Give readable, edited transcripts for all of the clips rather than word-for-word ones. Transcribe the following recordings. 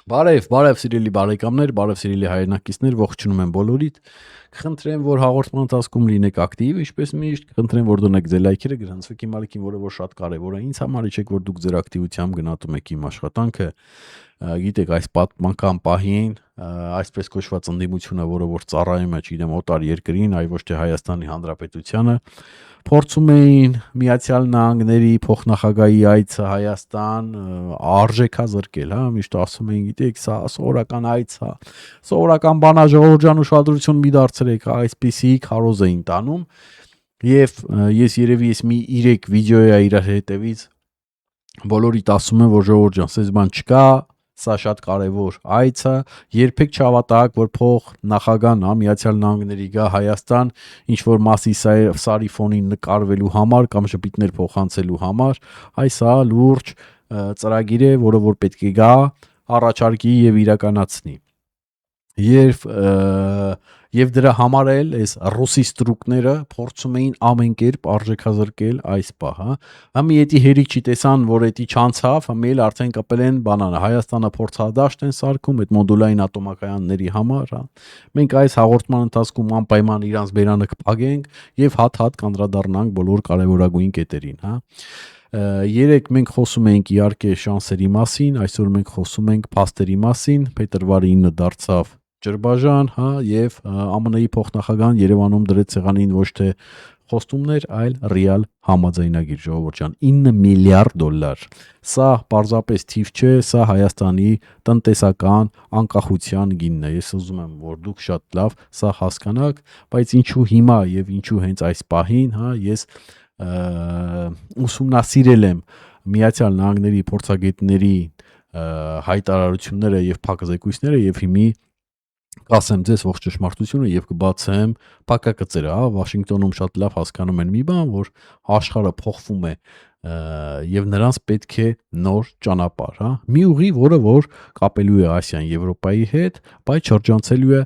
Բարև սիրելի բարեկամներ, բարև սիրելի հայրենակիցներ, ողջունում եմ բոլորիդ։ Կխնդրեմ, որ հաղորդման ընթացքում լինեք ակտիվ, ինչպես միշտ, կխնդրեմ, որ դնեք ձեր լայքերը, գրանցվեք իմ ալիքին, որը որ շատ կարևոր է ինձ համար, իչեք, որ դուք ձեր ակտիվությամբ գնահատում եք իմ աշխատանքը։ Գիտեք, այս պատմական պահին, այսպես կոչված ընդդիմությունը, որը որ ծառայում է, չգիտեմ, օտար երկրին, այլ ոչ թե Հայաստանի Հանրապետությանը, փորձում էին Միացյալ Նահանգների փոխնախագահի այցը Հայաստան արժեքազրկել, հա, միշտ ասում էին, գիտեք, սա սովորական այց է, սովորական բանաժողովրդյան ուշադրություն մի դարձրեք, այսպիսի քարոզ էին տանում, եւ ես երևի մի 3 վիդեո է իր հետևից բոլորիդ ասում եմ, որ ժողովուրդ ջան, սես բան չկա, սա շատ կարևոր այց է, երբեք չհավատաք, որ փող նախագահն Միացյալ Նահանգների գա Հայաստան, ինչ որ մասի սարի ֆոնին նկարվելու համար կամ շպիտներ փոխանցելու համար, այս սա լուրջ ծրագիր է, որը որ պետք է գա, առաջարկի եւ իրականացնի։ Եվ դրա համար էլ այս ռուսի ստրուկները փորձում էին ամեն կերպ արժեքազրկել այս պահը։ Համի էտի հերիք չի տեսան, որ էտի չանցավ, համի էլ արդեն կպել են բանանը։ Հայաստանը փորձադաշտ են սարքում այդ մոդուլային ատոմակայանների համար, հա։ Մենք այս հաղորդման ընթացքում անպայման իրանց բերանը կփակենք եւ հատ-հատ կանդրադառնանք բոլոր կարևորագույն կետերին, հա։ Երեք մենք խոսում էինք իհարկե շանսերի մասին, այսօր մենք խոսում ենք փաստերի մասին։ Փետրվարի 9 դարձավ Ջրբաժան, հա, եւ ԱՄՆ-ի փոխնախագահան Երևանում դրեց ցեղանին ոչ թե խոստումներ, այլ ռեալ համաձայնագիր, ժողովուրդ ջան, $9 միլիարդ։ Սա պարզապես թիվ չէ, սա Հայաստանի տնտեսական անկախության գինն է։ Ես ուզում եմ, որ դուք շատ լավ սա հասկանաք, բայց ինչու հիմա եւ ինչու հենց այս պահին, հա, ես ուսումնասիրել եմ Միացյալ Նահանգների փորձագետների հայտարարությունները եւ փակզեկույցները եւ հիմի կասեմ ձեզ ողջ ճշմարտությունը եւ կբացեմ փակակցերը, հա, Վաշինգտոնում շատ լավ հասկանում են մի բան, որ աշխարհը փոխվում է եւ նրանց պետք է նոր ճանապարհ, հա, մի ուղի, որը որ կապելու է Ասիան Եվրոպայի հետ, բայց շրջանցելու է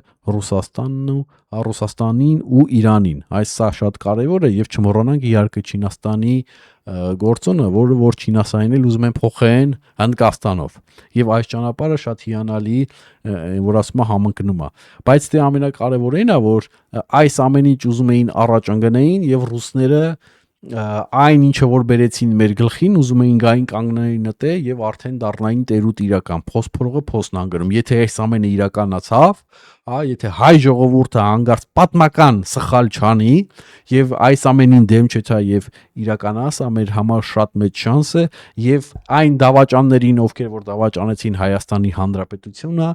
Ռուսաստանին ու Իրանին։ Այս սա շատ կարևոր է եւ չմոռանանք իհարկե Չինաստանի գործոնը, որը որ Չինաստանին էլ ուզում են փոխեն Հնդկաստանով։ Եվ այս ճանապարհը շատ հիանալի, որ ասում է համընկնում է։ Բայց դե ամենակարևորն է, որ այս ամեն ինչ ուզում էին առաջ ընկնեին եւ ռուսները այն ինչը որ բերեցին մեր գլխին, ուզում էին գային կանգնեին նտե եւ արդեն դառնային տերուտ իրական, փոսփորողը փոսն անգրում։ Եթե այս ամենը իրականացավ, հա, եթե հայ ժողովուրդը հանգարց պատմական սխալ չանի եւ այս ամենին դեմ չթա եւ իրականացա, մեր համար շատ մեծ շանս է եւ այն դավաճաններին, ովքեր որ դավաճանեցին Հայաստանի Հանրապետությունը,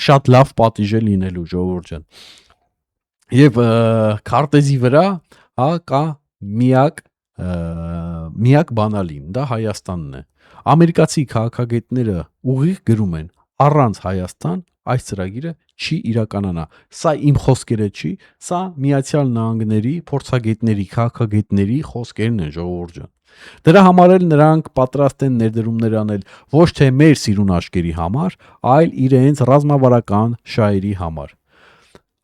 շատ լավ պատիժ է լինելու, ժողովուրդ ջան։ Եվ քարտեզի վրա, հա, կա միակ բանալին, դա Հայաստանն է։ Ամերիկացի քաղաքագետները ուղիղ գրում են, առանց Հայաստան այս ծրագիրը չի իրականանա։ Սա իմ խոսքերը չի, սա Միացյալ Նահանգների փորձագետների, քաղաքագետների խոսքերն են, ժողովուրդ ջան։ Դրա համար էլ նրանք պատրաստ են ներդրումներ անել ոչ թե մեր սիրուն աշկերի համար, այլ իրենց ռազմավարական շահերի համար։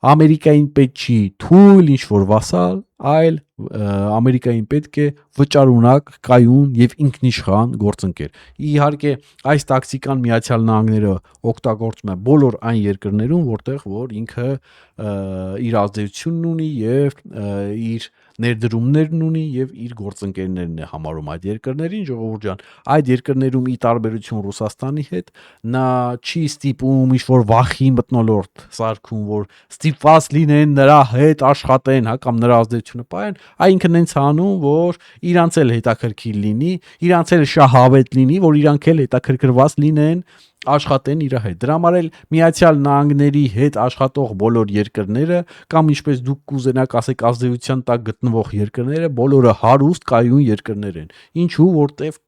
Ամերիկային պետք չի թույլ ինչ-որ վասալ, այլ Ամերիկային պետք է վճարունակ, կայուն եւ ինքնիշխան գործընկեր։ Իհարկե, այս տակտիկան Միացյալ Նահանգները օգտագործում է բոլոր այն երկրներում, որտեղ որ ինքը իր ազդեցությունն ունի եւ իր ներդրումներն ունի եւ իր գործընկերներն է համարում այդ երկրներին, ժողովուրդ ջան, այդ երկրներում ի տարբերություն Ռուսաստանի հետ նա չի ստիպում ինչ-որ վախի մտնոլորտ սարքում, որ ստիպված լինեն նրա հետ աշխատեն, հա, կամ նրա ազդեցությունը պահեն, այ ինքն հենց անում, որ իրանց էլ հետաքրքիր լինի, իրանց էլ շահավետ լինի, որ իրանք էլ հետաքրքրված լինեն աշխատեն իր հետ։ Դրա համար էլ Միացյալ Նահանգների հետ աշխատող բոլոր երկրները կամ ինչպես դուք կուզենաք ասեք ազդեցության տակ գտնվող երկրները բոլորը հարուստ կայուն երկրներ են։ Ինչու, որտեվ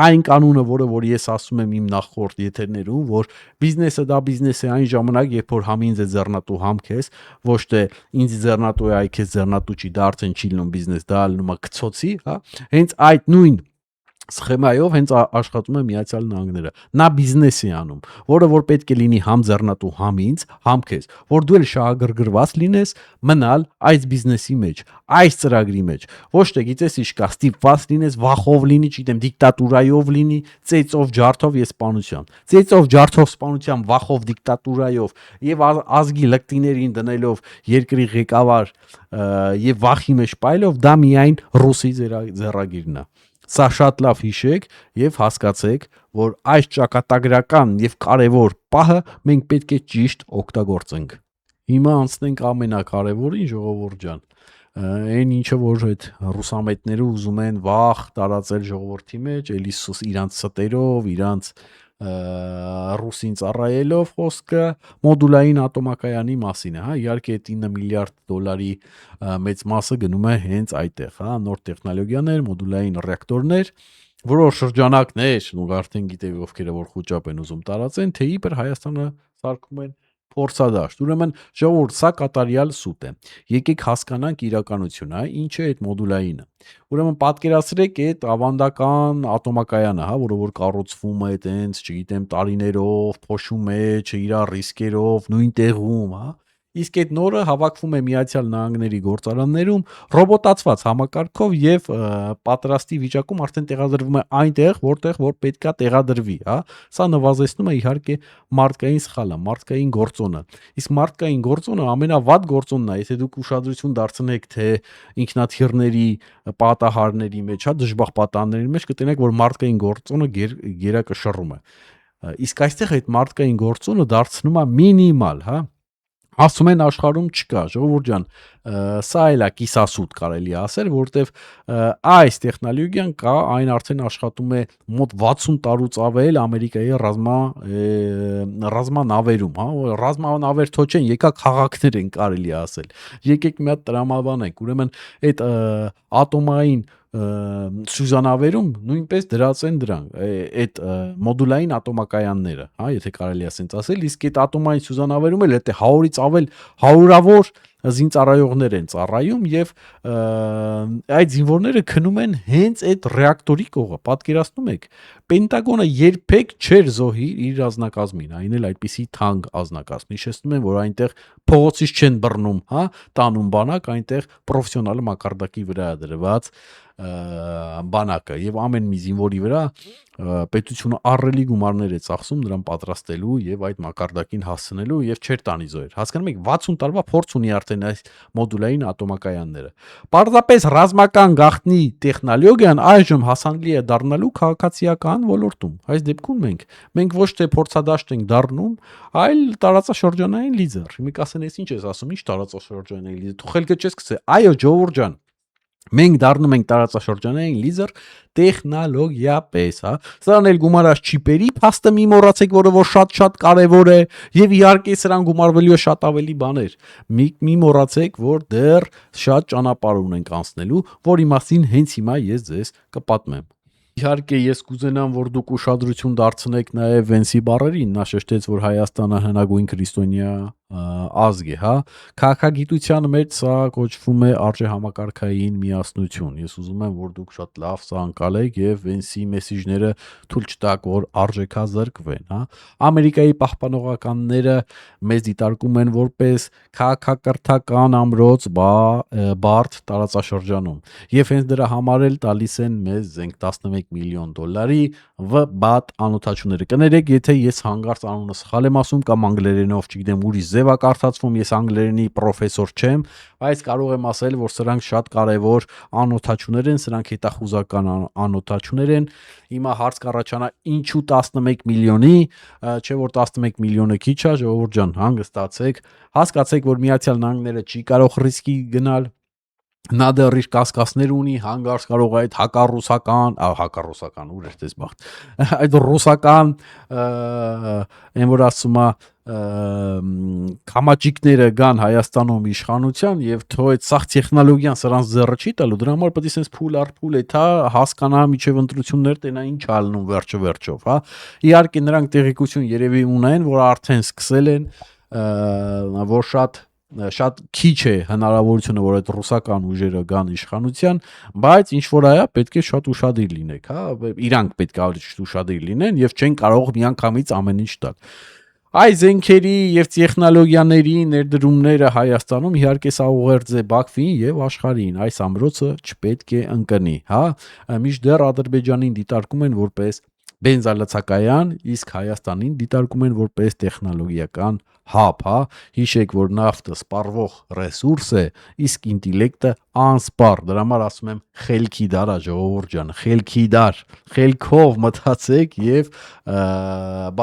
այն կանոնը, որը որ ես ասում եմ իմ նախորդ եթերներում, որ բիզնեսը դա բիզնես է այն ժամանակ, երբ որ համ ինձ է ձեռնատու համ քեզ, ոչ թե ինձ ձեռնատու է, այ քեզ ձեռնատու չի, դա արդեն չի լինում բիզնես, դա լինում է քցոցի, հա։ Հենց այդ նույն Սխեմայով հենց աշխատում է Միացյալ Նահանգները։ Նա բիզնես է անում, որը որ պետք է լինի համ ձեռնատու, համ ինձ, համ քեզ, որ դու էլ շահագրգռված լինես մնալ այս բիզնեսի մեջ, այս ծրագրի մեջ։ Ոչ թե գիտես ինչ կա, ստիպված լինես, վախով լինի, չգիտեմ, դիկտատուրայով լինի, ծեծով, ջարդով եւ սպանությամբ։ Ծեծով, ջարդով, սպանությամբ, վախով, դիկտատուրայով եւ ազգի լկտիներին դնելով երկրի ղեկավար եւ վախի մեջ պայելով, դա միայն ռուսի ձեռագիրն է։ Սա շատ լավ հիշեք եւ հասկացեք, որ այս ճակատագրական եւ կարեւոր պահը մենք պետք է ճիշտ օգտագործենք։ Հիմա անցնենք ամենակարևորին, ժողովուրդ ջան։ Այն ինչը որ այդ ռուսամետները ուզում են վախ տարածել ժողովրդի մեջ, էլի իրանց ստերով, իրանց ռուսին ծառայելով խոսքը մոդուլային ատոմակայանի մասին է, հա, իհարկե այդ 9 միլիարդ դոլարի մեծ մասը գնում է հենց այդտեղ, հա, նոր տեխնոլոգիաներ, մոդուլային ռեակտորներ, որոշ շրջանակներ, ու արդեն գիտեք ովքեր որ խոճապ են ուզում տարածեն, թե իբր Հայաստանը սարքում են փորձադաշտ։ Ուրեմն ժողովուրդ, սա կատարյալ սուտ է։ Եկեք հասկանանք իրականությունը, հա, ինչ է այդ մոդուլայինը։ Ուրեմն պատկերացրեք այդ ավանդական ատոմակայանը, հա, որը որ կառուցվում է տենց, չգիտեմ, տարիներով, փոշու մեջ, իր ռիսկերով, նույն տեղում, հա։ Իսկ այդ նորը հավաքվում է Միացյալ Նահանգների գործարաններում ռոբոտացված համակարգով եւ պատրաստի վիճակում արդեն տեղադրվում է այնտեղ, որտեղ որ պետքա տեղադրվի, հա։ Սա նվազեցնում է իհարկե մարդկային սխալը, մարդկային գործոնը։ Իսկ մարդկային գործոնը ամենավատ գործոնն է, եթե դուք ուշադրություն դարձնեք թե ինքնաթիռների պատահարների մեջ, հա, դժբախ պատահարների մեջ կտենեք, որ մարդկային գործոնը գերակշռում է։ Իսկ այստեղ այդ մարդկային գործոնը դարձնում է մինիմալ, հա։ Ասում են աշխարհում չկա, ժողովուրդ ջան, սա էլ է կիսասուտ կարելի ասել, որովհետև այս տեխնոլոգիան կա, այն արդեն աշխատում է մոտ 60 տարուց ավել Ամերիկայի ռազմանավերում, հա, ռազմանավեր թո չեն, եկա քաղաքներ են կարելի ասել։ Եկեք մի հատ տրամաբանենք, ուրեմն այդ ատոմային սյուզանավերում նույնպես դրած են դրանք այդ մոդուլային ատոմակայանները, հա, եթե կարելի է ասենց ասել, իսկ այդ ատոմային սյուզանավերում էլ այդ 100-ից ավել հարյուրավոր զինծառայողներ են ծառայում եւ այդ զինվորները քնում են հենց այդ ռեակտորի կողը, պատկերացնում եք, Պենտագոնը երբեք չէր զոհի իր ազնագազմին, այն էլ այդպիսի թանկ ազնագազմ։ Հիշեցնում եմ, որ այնտեղ փողոցից չեն բռնում, հա, տանում բանակ, այնտեղ պրոֆեսիոնալ մակարդակի վրա է դրված բանակը եւ ամեն մի զինվորի վրա պետությունը ահռելի գումարներ է ծախսում նրան պատրաստելու եւ այդ մակարդակին հասցնելու եւ չեր տանի զոհեր։ Հասկանում եք, 60 տարվա փորձ ունի արդեն այս մոդուլային ատոմակայանները։ Պարզապես ռազմական գաղտնի տեխնոլոգիան այժմ հասանելի է դառնալու քաղաքացիական ոլորտում։ Այս դեպքում մենք ոչ թե փորձադաշտ ենք դառնում, այլ տարածաշրջանային լիդեր։ Մի կասեն, ես ինչ ես ասում, ինչ տարածաշրջանային լիդեր։ Դու խելքը չես գցե։ Այո, ժողովուրդ ջան, մենք դառնում ենք տարածաշրջանային լիդեր տեխնոլոգիապես, հա։ Սրան էլ գումարած չիպերի փաստը մի մոռացեք, որը որ շատ-շատ կարևոր է, եւ իհարկե սրան գումարվելու է շատ ավելի բաներ։ Մի մոռացեք, որ դեռ շատ ճանապարհ ունենք անցնելու, որի մասին հենց հիմա ես ձեզ կպատմեմ։ Իհարկե ես կուզենամ, որ դուք ուշադրություն դարձնեք նաև Վենսի բառերին, նա շեշտեց, որ Հայաստանը հնագույն քրիստոնյա ազգ է, հա։ Քաղաքագիտության մեջ սա կոչվում է արժեհամակարգային միասնություն։ Ես ուզում եմ, որ դուք շատ լավ սա անցալեք եւ Վենսի մեսիջները թույլ չտաք, որ արժեքազրկվեն, հա։ Ամերիկայի պահպանողականները մեզ դիտարկում են որպես քաղաքակրթական ամրոց բարդ տարածաշրջանում եւ հենց դրա համար էլ տալիս են մեզ զենք 11 միլիոն դոլարի վատ անօթաչուները։ Կներեք, եթե ես հանգարց անունը սխալ եմ ասում կամ անգլերենով, չգիտեմ, ուրիշ ձև է կարդացվում, ես անգլերենի պրոֆեսոր չեմ, բայց կարող եմ ասել, որ սրանք շատ կարևոր անօթաչուներ են, սրանք հետախուզական անօթաչուներ են։ Հիմա հարց կառաջանա, ինչու 11 միլիոնի, չէ որ 11 միլիոնը քիչ է, ժողովուրդ ջան, հանգստացեք, հասկացեք, որ Միացյալ Նահանգները չի կարող ռիսկի գնալ։ Նա դեռ իր կասկածներ ունի, հանգարց կարող է այդ հակառուսական, ուր էր դες բախտ, այդ ռուսական, այն որ ասում է կամաճիկները գան Հայաստանում իշխանության եւ թո այդ սախ տեխնոլոգիան սրանց ձեռը չի տալու, դրա համար պետք է sense փուլ առ փուլ էթա հասկանա միջև ընտրություններ տենա ինչ ալնում վերջով, հա։ Իհարկե նրանք տեղեկություն երևի ունեն, որ արդեն սկսել են, որ շատ շատ քիչ է հնարավորությունը, որ այդ ռուսական ուժերը գան իշխանության, բայց ինչ որ այա պետք է շատ ուշադիր լինեք, հա, իրանք պետք է ավելի ուշադիր լինեն եւ չեն կարող միանգամից ամեն ինչ տալ։ Այ զենքերի եւ տեխնոլոգիաների ներդրումները Հայաստանում իհարկե սա ուղերձ է Բաքվին եւ աշխարհին, այս ամրոցը չպետք է ընկնի, հա, մինչդեռ Ադրբեջանին դիտարկում են որպես բենզալացակայան, իսկ Հայաստանին դիտարկում են որպես տեխնոլոգիական հաբ, հա, հիշեք, որ նավթը սպառվող ռեսուրս է, իսկ ինտելեկտը անսպառ, դրա համար ասում եմ խելքի դարա, ժողովուրդ ջան, խելքի դար, խելքով մտածեք եւ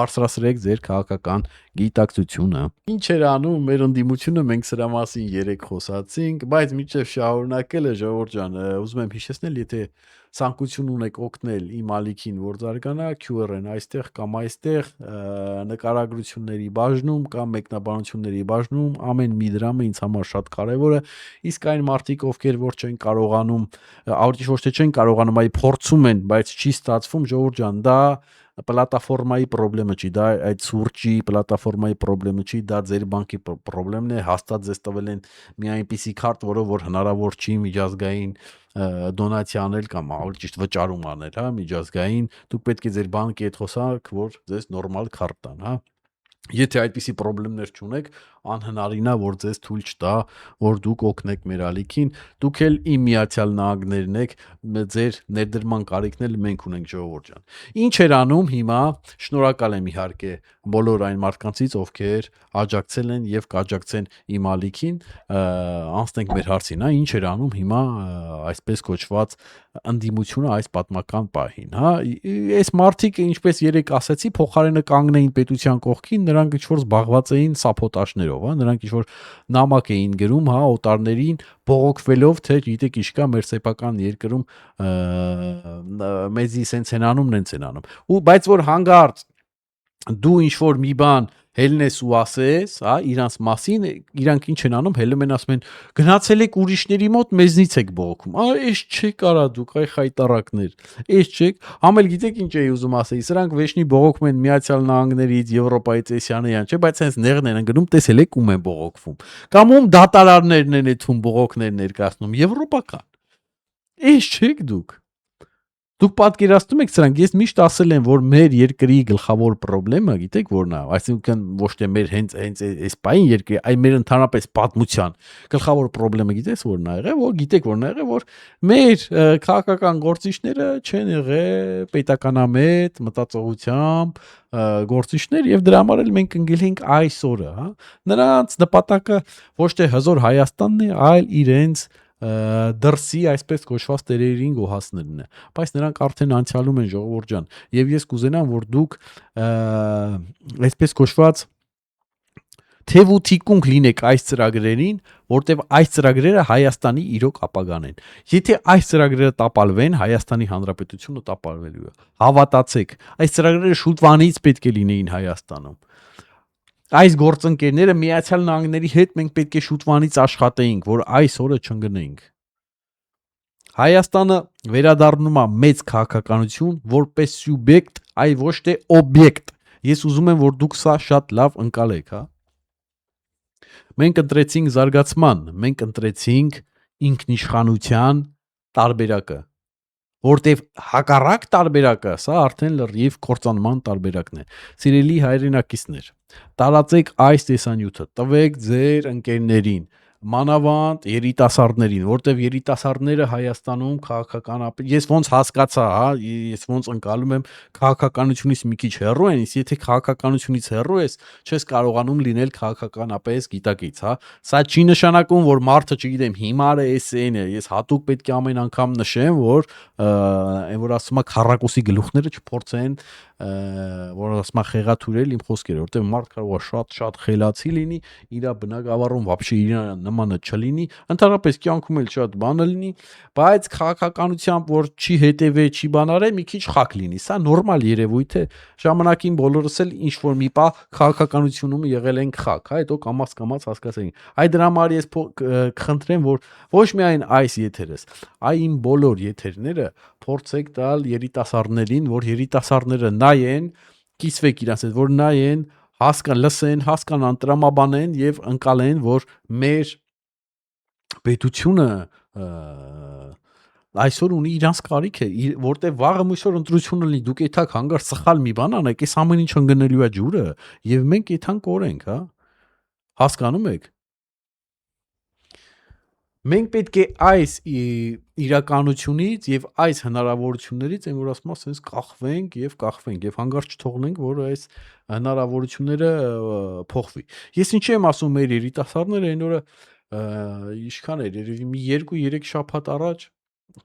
բարձրացրեք ձեր քաղաքական գիտակցությունը։ Ինչ էր անում մեր ընդդիմությունը, մենք սրա մասին երեք խոսացինք, բայց միջև շարունակելը ժողովուրդ ջան, ուզում եմ հիշեցնել, եթե ցանկություն ունեք օգնել իմ ալիքին, որ զարգանա, QR-ն այստեղ կամ այստեղ նկարագրությունների բաժնում կամ մեկնաբանությունների բաժնում ամեն մի դրամը ինձ համար շատ կարևոր է, իսկ այն մարդիկ, ովքեր որ չեն կարողանում, ավելի ոչ թե չեն կարողանում, այլ փորձում են, բայց չի ստացվում, ժողովուրդ ջան, դա պլատֆորմայի խնդիրը չի, դա այդ սուրճի պլատֆորմայի խնդիրը չի, դա ձեր բանկի խնդիրն է, հաստատ ձեզ տվել են մի այնպիսի քարտ, որով որ հնարավոր չի միջազգային դոնացիա անել կամ ավելի ճիշտ վճարում անել, հա, միջազգային, դուք պետք է ձեր բանկի հետ խոսաք, որ ձեզ նորմալ քարտ տան, հա։ Եթե այդպիսի խնդիրներ չունեք, անհնարին է, որ ձեզ թույլ չտա, որ դուք օգնեք մեր ալիքին, դուք էլ իմ Միացյալ Նահանգներն եք, ձեր ներդրման կարիքն էլ մենք ունենք, ժողովուրդ ջան։ Ինչ էր անում հիմա, շնորհակալ եմ իհարկե բոլոր այն մարդկանցից, ովքեր աջակցել են եւ կաջակցեն իմ ալիքին, անցնենք մեր հարցին, հա, ինչ էր անում հիմա այսպես կոչված ընդդիմությունը այս պատմական պահին, հա, այս մարդիկ, ինչպես երեք ասացի, փոխարենը կանգնեին պետության կողքին, նրանք ինչ-որ զբաղված էին սապոտաժներով, հա, նրանք ինչ-որ նամակ էին գրում, հա, օտարներին բողոքվելով, թե գիտեք ինչ կա մեր սեփական երկրում մեզի սենց են անում, նենց են անում։ Ու բայց որ հանգարց դու ինչ-որ մի բան հելնես ու ասես, հա, իրանց մասին, իրանք ինչ են անում, հելում են ասում են, գնացել եք ուրիշների մոտ, մեզնից եք բողոքում։ Էս չեք արա դուք, այ խայտարակներ։ Էս չեք, համել գիտեք ինչ էի ուզում ասեի, սրանք վեշնի բողոքում են Միացյալ Նահանգներից, Եվրոպայից, էսյանեյան, չէ, բայց հենց նեղն են ընկնում, տեսել եք ում են բողոքվում։ Կամ ում դատարաններն են այդում բողոքներ ներկայացնում, եվրոպական։ Էս չեք դուք։ Դուք պատկերացնում եք սրանք, ես միշտ ասել եմ, որ մեր երկրի գլխավոր խնդրեմը, գիտեք որն է, այսինքն ոչ թե մեր հենց այս պայն երկրի, այլ մեր ընդհանրապես պատմության գլխավոր խնդրեմը գիտես որն է եղել, որ գիտեք որն է եղել, որ մեր քաղաքական գործիչները չեն եղել պետականամետ մտածողությամբ գործիչներ եւ դրա համար էլ մենք ընկել ենք այս օրը, հա։ Նրանց նպատակը ոչ թե հզոր Հայաստանն է, այլ իրենց դրսի այսպես կոչված տերերին գոհացնելն է, բայց նրանք արդեն անցյալում են, ժողովուրդ ջան, եւ ես կուզենամ, որ դուք այսպես կոչված թեև ու թիկունք լինեք այս ծրագրերին, որտեվ այս ծրագրերը Հայաստանի իրոք ապագան են։ Եթե այս ծրագրերը տապալվեն, Հայաստանի Հանրապետությունը տապալվելու է։ Հավատացեք, այս ծրագրերը շուտվանից պետք է լինեին Հայաստանում։ Այս գործընկերները Միացյալ Նահանգների հետ մենք պետք է շուտվանից աշխատեինք, որ այս օրը չընկնենք։ Հայաստանը վերադառնում է մեծ քաղաքականություն որպես սուբյեկտ, այլ ոչ թե օբյեկտ։ Ես ուզում եմ, որ դուք սա շատ լավ ընկալեք, հա։ Մենք ընտրեցինք զարգացման, մենք ընտրեցինք ինքնիշխանության տարբերակը, որտեվ հակառակ տարբերակը սա արդեն լրիվ կործանման տարբերակն է։ Սիրելի հայրենակիցներ, տարածեք այս տեսանյութը, տվեք ձեր ընկերներին, մանավանդ երիտասարդներին, որտեվ երիտասարդները Հայաստանում քաղաքական ես ոնց հասկացա, հա, ես ոնց ընկալում եմ քաղաքականությունից մի քիչ հեռու են, իսկ եթե քաղաքականությունից հեռու ես, չես կարողանում լինել քաղաքականապես գիտակից, հա։ Սա չի նշանակում, որ մարդը, չգիտեմ, հիմար է, էսեն է, ես հատուկ պետք է ամեն անգամ նշեմ, որ այն որ ասում է քառակուսի գլուխները չփորձեն, որ ասում է խեղաթյուրել իմ խոսքերը, որտեղ մարդ կարող է շատ խելացի լինի, իր բնակավարում вообще իր նմանը չլինի, ընդհանրապես կյանքում էլ շատ բանը լինի, բայց քաղաքականությամբ որ չի հետևե, չի բանարե, մի քիչ խակ լինի։ Սա նորմալ երևույթ է։ Ժամանակին բոլորս էլ ինչ որ մի պահ քաղաքականությունում եղել ենք խակ, հա, հետո կամաց հասկացանք։ Այ դրա համար ես կխնդրեմ, որ ոչ միայն այս եթերս, այ իմ բոլոր եթերները փորձեք տալ երիտասարդներին, որ երիտասարդները նայեն, կիսվեք իրանց հետ, որ նայեն լսեն, հասկանան, տրամաբանեն եւ ընկալեն, որ մեր պետությունը այսօր ունի իրանց կարիքը, որտեղ վաղը միշտ ընտրություն լինի, դուք եթակ հանգար սխալ մի բան անեք, այս ամեն ինչ ընկնելու է ջուրը եւ մենք եթան կորենք, հա։ Հասկանում եք։ Մենք պետք է այս իրականությունից եւ այս հնարավորություններից այն որ ասում ասես կախվենք եւ հանգարց չթողնենք, որ այս հնարավորությունները փոխվի։ Ես ինչի եմ ասում մեր երիտասարդները այն օրը ինչքան էր երևի մի 2-3 շաբաթ առաջ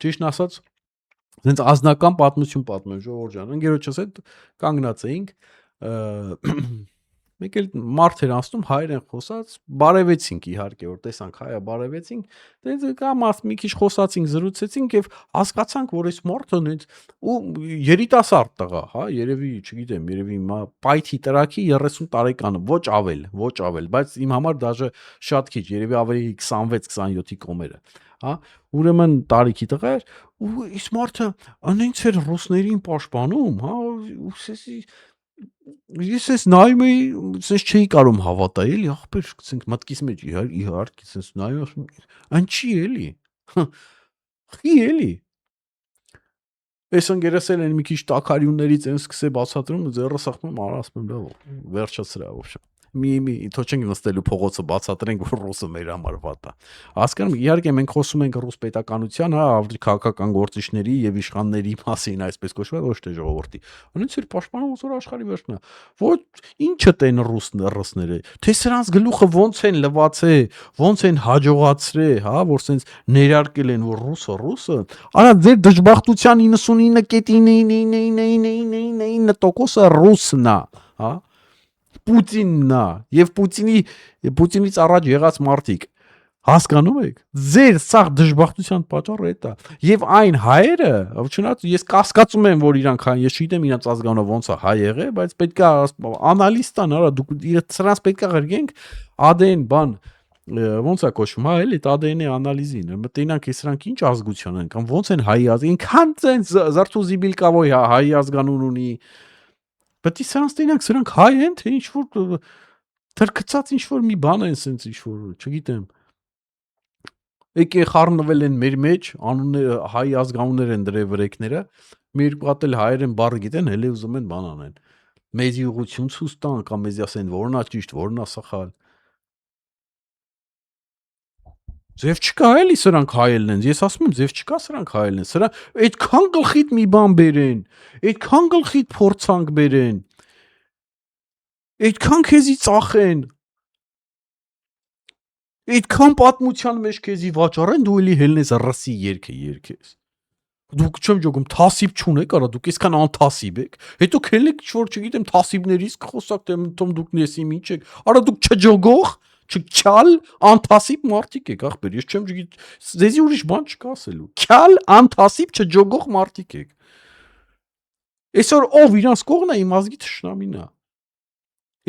ճիշտն ասած Հենց ազնական պատմություն պատմեմ Ժողովուրդ ջան, ընկերոջս հետ կանգնած էինք, մեկ էլ մարդ էր անցնում, հայեր են խոսած, բարևեցինք իհարկե, որ տեսանք հայա բարևեցինք, դենց կամ մի քիչ խոսացինք, զրուցեցինք եւ հասկացանք, որ այս մարդը նենց ու երիտասարդ տղա, հա, երևի, չգիտեմ, երևի պայթի տրակի 30 տարեկան, ոչ ավել, բայց իմ համար դաժե շատ քիչ, երևի ավելի 26-27-ի կոմերը, հա, ուրեմն տարիքի տղա էր ու ის մարդը անենց էր ռուսներին պաշտպանում, հա, ես էս նայում էի, sense չէի կարող հավատալ, էլի ախպեր, sense մտքիս մեջ իհարկե sense նայում, անչի էլի, խի էլի, այս ընկերասել են մի քիչ տակարյուններից են սկսե բացատրում, ձեռը սախմում, ասում եմ, վերջացրա, ոբշե մի թո չենք նստելու փողոցը բացատրենք որ ռուսը մեր համար վատ է հասկանում իհարկե մենք խոսում ենք ռուս պետականության հա քաղաքական գործիչների եւ իշխանների մասին այսպես կոչված ոչ թե ժողովրդի անից էր պաշտպանում որ աշխարհի վերջնա ոչ ինչը տեն ռուսները թե սրանց գլուխը ոնց են լվացե ոնց են հաջողացրե հա որ սենց ներարկել են որ ռուսը արա ձեր դժբախտության 99.99999% ռուսն է հա Պուտինն է եւ Պուտինից առաջ եղած մարդիկ հասկանում եք ձեր սաղ դժբախտության պատճառը է դա եւ այն հայերը չնայած ես կասկածում եմ որ իրանք հայ ես չգիտեմ իրանց ազգանունը ոնց է հայ եղե բայց պետքա անալիստան արա դուք սրանց պետքա ղրգենք ADN բան ոնց է կոչվում հա էլի ADN-ի անալիզին մտենանք սրանք ինչ ազգություն են կամ ոնց են հայ ազգ ինքան ցենց զարթուզիբիլկավոյ հայ ազգանուն ունի Բայց սրանք հայ են, թե ինչ-որ թրքծած ինչ-որ մի բան են սենց ինչ-որ, չգիտեմ, եկե խառնվել են մեր մեջ, անունները, հայ ազգանուններ են դրե վրեկները, մի երկու հատ էլ հայեր են բառը գիտեն, հելի ուզում են բան անեն, մեզի ուղղություն ցույց տան, կամ մեզի ասեն, որն է ճիշտ, որն է սխալ, ձև չկա էլի սրանք հայելն են, ես ասում եմ ձև չկա սրանք հայելն են, սրանք այդքան գլխիդ մի բան բերեն, այդքան գլխիդ փորձանք բերեն, այդքան քեզի ծախեն, այդքան պատմության մեջ քեզի վաճառեն, դու էլի հելնես ռսի երգը երգես, դուք չեմ ջոգում, թասիբ չունեք, արա դուք այսքան անթասիբ եք, հետո քելեք որ չգիտեմ թասիբներից կխոսակ, թե դուք նեսիմ ինչ եք, արա դուք չջոգող Չքյալ անթասիբ մարդիկ եք ախպեր ես չեմ գիտ ձեզի ուրիշ բան չկա ասելու քյալ անթասիբ չջոգող մարդիկ եք այսօր ով իրանց կողն է իմ ազգի թշնամին է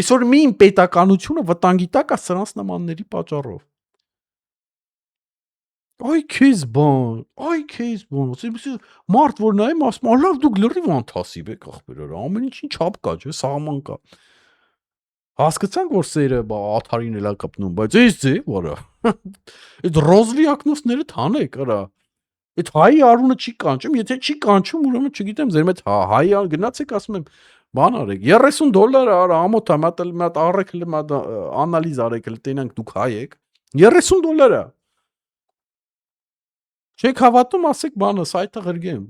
այսօր մի պետականությունը վտանգի տակ է սրանց նմանների պատճառով այ քեզ բան մարդ որ նայում ասում ալավ դուք լրիվ անթասիբ եք ախպեր ամեն ինչին չափ կա չէ սահման կա Հասկացանք որ սերը աթարին էլա կպնում, բայց այս ձև արա։ Այդ ռոզվի ակնոցները թանեք, արա։ Այդ հայի արունը չի կանչում, եթե չի կանչում, ուրեմն չգիտեմ, ձեր մեջ հայի գնացեք, ասում եմ, բան արեք, $30 արա, ամոթ է, մատ առեք, մատ անալիզ արեք, տենանք դուք հայ եք, $30 է։ Չեք հավատում, ասեք բանը, սայթը ղրգեմ։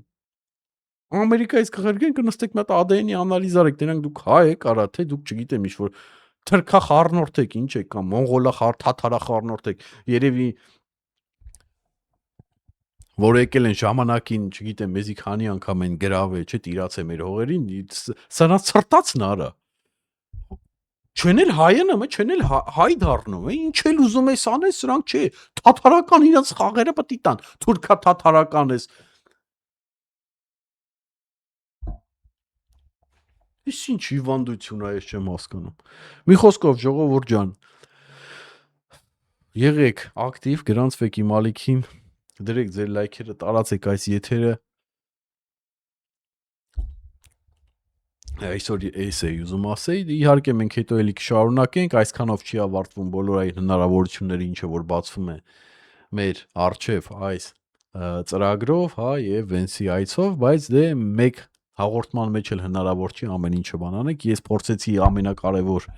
Ամերիկայից կղրգեն կնստեք մատ ADN-ի անալիզ արեք, տենանք դուք հայ եք, արա, թե դուք չգիտեմ ինչ-որ թրքա խառնորդ եք, ինչ եք կամ մոնղոլա թաթարա խառնորդ եք, երևի որ եկել են ժամանակին, չգիտեմ, մեզի քանի անգամ են գրավել, չէ, տիրացե մեր հողերին, սրանց ցրտացն արա։ Չեն էլ հայը նամը, չեն էլ հայ դառնում, ինչ էլ ուզում ես անես, սրանք չէ, թաթարական իրաց խաղերը պետք է տան, թուրքա թաթարական ես Ის ինչ հիվանդություն է, ես չեմ հասկանում։ Մի խոսքով ժողովուրդ ջան, եղեք ակտիվ, գրանցվեք իմ ալիքին, դրեք ձեր լայքերը, տարածեք այս եթերը։ Այսօր էս է ուզում ասեի, իհարկե մենք հետո էլի կշարունակենք, այսքանով չի ավարտվում բոլոր այն հնարավորությունները, ինչը որ բացվում է մեր արչև այս ծրագրով, հա, եւ Վենսի այցով, բայց դե մեկ հաղորդման մեջ էլ հնարավոր չի ամեն ինչը բանանեք։ Ես փորձեցի ամենակարևոր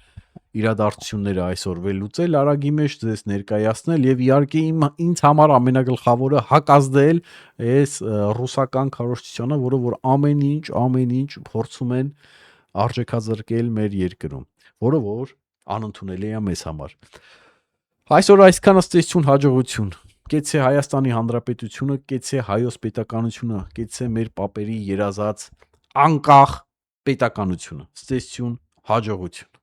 իրադարձությունները այսօր վերլուծել արագի մեջ ձեզ ներկայացնել եւ իհարկե ինձ համար ամենագլխավորը հակազդել այս ռուսական քարոզչությանը, որ ամեն ինչ փորձում են արժեքազրկել մեր երկրում, որը որ անընդունելի է մեզ համար։ Այսօր այսքանը, ցտեսություն, հաջողություն։ Կեցե Հայաստանի Հանրապետությունը, կեցե հայոց պետականությունը, կեցե մեր պապերի երազած անկախ պետականությունը։ Ցտեսություն, հաջողություն։